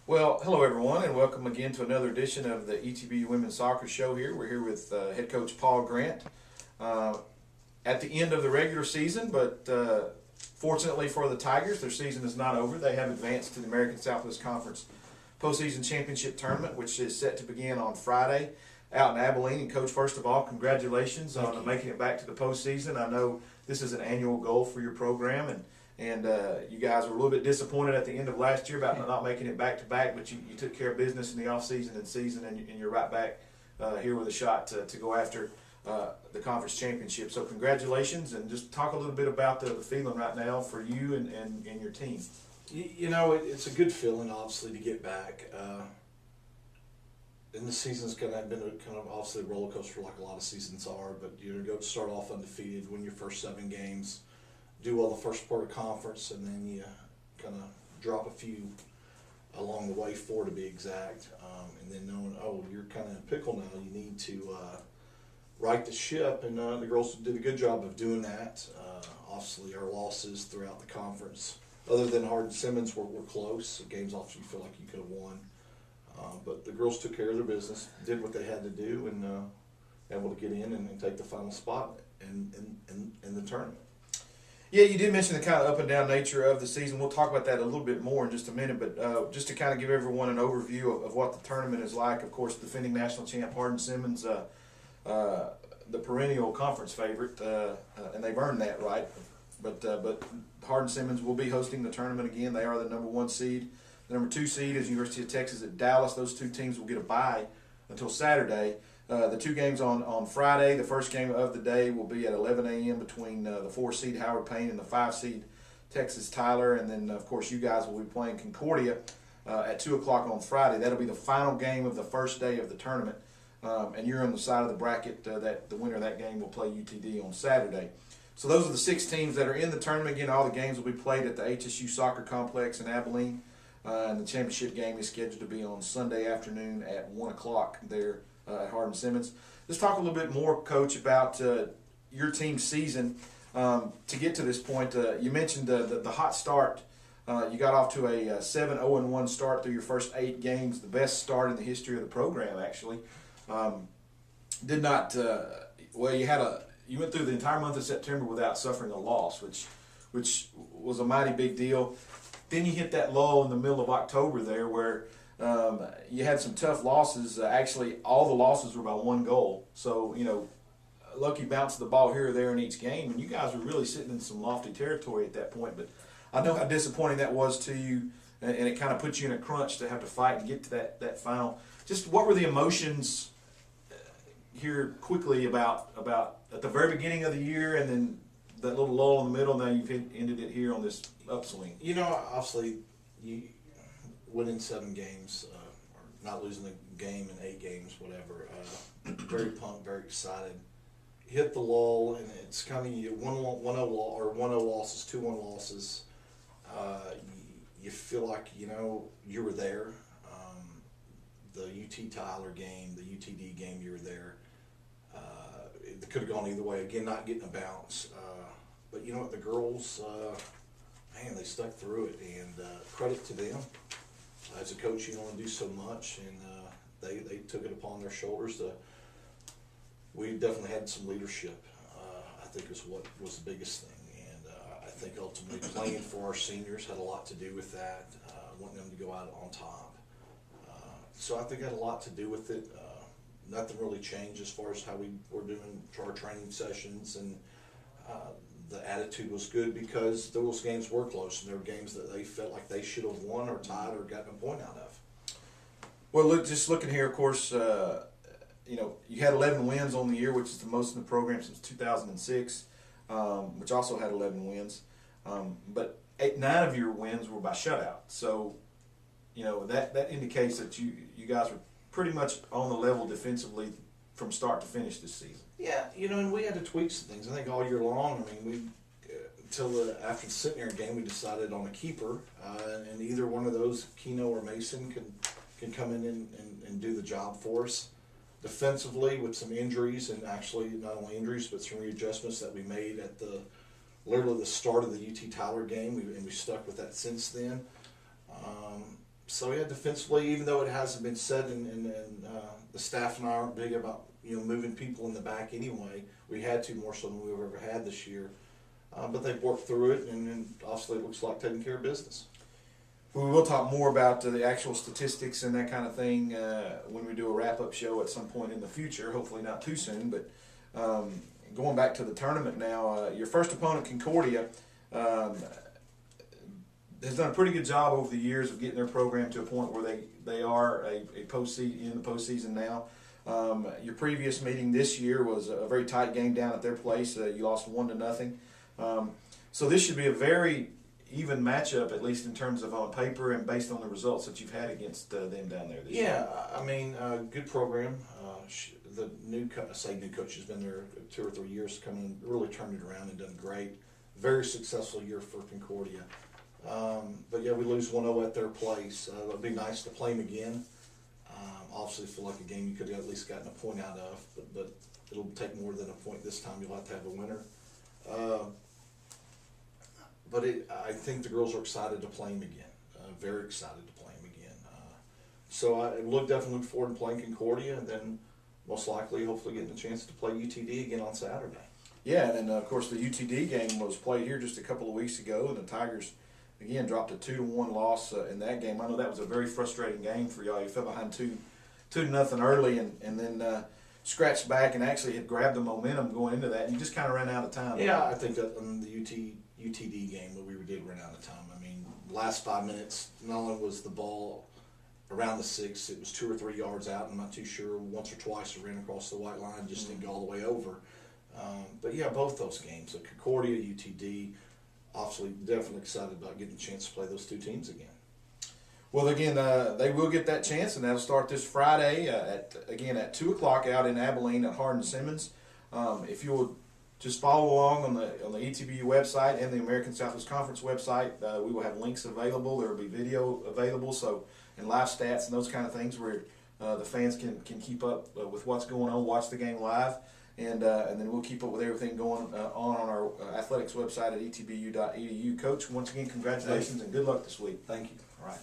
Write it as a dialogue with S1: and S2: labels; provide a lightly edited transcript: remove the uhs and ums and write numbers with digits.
S1: Well, hello everyone, and welcome again to another edition of the ETB Women's Soccer Show here. We're here with head coach Paul Grant at the end of the regular season, but fortunately for the Tigers, their season is not over. They have advanced to the American Southwest Conference Postseason Championship Tournament, which is set to begin on Friday out in Abilene. And Coach, first of all, congratulations on making it back to the postseason. I know this is an annual goal for your program, and you guys were a little bit disappointed at the end of last year about not making it back-to-back, but you took care of business in the off-season and season, and you're right back here with a shot to go after the conference championship. So congratulations, and just talk a little bit about the feeling right now for you and your team.
S2: You know, it's a good feeling, obviously, to get back. And the season's kind of been a kind of obviously a roller coaster like a lot of seasons are, but go start off undefeated, win your first 7 games, do well the first part of conference, and then you kind of drop a few along the way, 4 to be exact, and then knowing, oh, you're kind of in a pickle now, you need to right the ship, and the girls did a good job of doing that. Obviously, our losses throughout the conference, other than Hardin-Simmons, were close. Games off you feel like you could have won. But the girls took care of their business, did what they had to do, and able to get in and take the final spot in the tournament.
S1: Yeah, you did mention the kind of up and down nature of the season. We'll talk about that a little bit more in just a minute, but just to kind of give everyone an overview of what the tournament is like. Of course, defending national champ Hardin-Simmons, the perennial conference favorite, and they've earned that right. But Hardin-Simmons will be hosting the tournament again. They are the number 1 seed. The number 2 seed is University of Texas at Dallas. Those 2 teams will get a bye until Saturday. The 2 games on Friday, the first game of the day will be at 11 a.m. between the 4 seed Howard Payne and the 5 seed Texas Tyler. And then, of course, you guys will be playing Concordia at 2 o'clock on Friday. That'll be the final game of the first day of the tournament. And you're on the side of the bracket that the winner of that game will play UTD on Saturday. So those are the 6 teams that are in the tournament. Again, all the games will be played at the HSU Soccer Complex in Abilene. And the championship game is scheduled to be on Sunday afternoon at 1 o'clock there at Hardin-Simmons. Let's talk a little bit more, Coach, about your team's season to get to this point. You mentioned the hot start. You got off to a 7-0-1 start through your first 8 games, the best start in the history of the program, actually. Did not well. You went through the entire month of September without suffering a loss, which was a mighty big deal. Then you hit that lull in the middle of October there, where you had some tough losses. Actually, all the losses were by 1 goal. So Lucky bounced the ball here or there in each game, and you guys were really sitting in some lofty territory at that point. But I know how disappointing that was to you, and it kind of put you in a crunch to have to fight and get to that final. Just what were the emotions here quickly about at the very beginning of the year, and then that little lull in the middle? Now you've ended it here on this upswing.
S2: Obviously, you winning 7 games, or not losing a game in 8 games, whatever. Very pumped, very excited. Hit the lull, and it's kind of 1-0 losses, 2-1 losses. You feel like you were there. The UT Tyler game, the UTD game, you were there. It could have gone either way. Again, not getting a bounce. But you know what, the girls, man, they stuck through it, and credit to them. As a coach, you can only do so much, and they took it upon their shoulders. We definitely had some leadership, I think is what was the biggest thing, and I think ultimately playing for our seniors had a lot to do with that, wanting them to go out on top. So I think it had a lot to do with it. Nothing really changed as far as how we were doing our training sessions, and the attitude was good because those games were close, and there were games that they felt like they should have won or tied or gotten a point out of.
S1: Well, look, just looking here, of course, you had 11 wins on the year, which is the most in the program since 2006, which also had 11 wins. But 9 of your wins were by shutout. So, that indicates that you guys were pretty much on the level defensively from start to finish this season.
S2: Yeah, and we had to tweak some things. I think all year long, until after the Centenary game, we decided on a keeper, and either one of those, Keno or Mason, can come in and do the job for us. Defensively, with some injuries, and actually not only injuries, but some readjustments that we made at literally the start of the UT Tyler game, and we stuck with that since then. So yeah, defensively, even though it hasn't been said, and the staff and I aren't big about moving people in the back anyway. We had to more so than we've ever had this year, but they've worked through it, and obviously it looks like taking care of business.
S1: We will talk more about the actual statistics and that kind of thing when we do a wrap-up show at some point in the future. Hopefully not too soon. But going back to the tournament now, your first opponent, Concordia, has done a pretty good job over the years of getting their program to a point where they are a postseason in the postseason now. Your previous meeting this year was a very tight game down at their place. You lost 1-0. So this should be a very even matchup, at least in terms of on paper and based on the results that you've had against them down there this year.
S2: Yeah, I mean, good program. The new coach has been there 2 or 3 years, come in, really turned it around and done great. Very successful year for Concordia. But yeah, we lose 1-0 at their place. It would be nice to play them again. Obviously, feel like a game you could have at least gotten a point out of, but it'll take more than a point this time. You'll have to have a winner. But I think the girls are excited to play them again. Very excited to play them again. So I definitely look forward to playing Concordia, and then most likely, hopefully, getting a chance to play UTD again on Saturday.
S1: Yeah, and of course the UTD game was played here just a couple of weeks ago, and the Tigers again dropped a 2-1 loss in that game. I know that was a very frustrating game for y'all. You fell behind 2-0 early, and then scratched back and actually had grabbed the momentum going into that. And you just kind of ran out of time.
S2: Yeah, I think that in the UTD game that we did run out of time. I mean, last 5 minutes, not only was the ball around the 6, it was 2 or 3 yards out. I'm not too sure. Once or twice it ran across the white line, just didn't go all the way over. But yeah, both those games, so Concordia, UTD, obviously definitely excited about getting a chance to play those two teams again.
S1: Well, again, they will get that chance, and that'll start this Friday at 2 o'clock out in Abilene at Hardin-Simmons. If you'll just follow along on the ETBU website and the American Southwest Conference website, we will have links available. There will be video available, so and live stats and those kind of things where the fans can keep up with what's going on, watch the game live, and then we'll keep up with everything going on our athletics website at etbu.edu. Coach, once again, congratulations and good luck this week.
S2: Thank you.
S1: All right.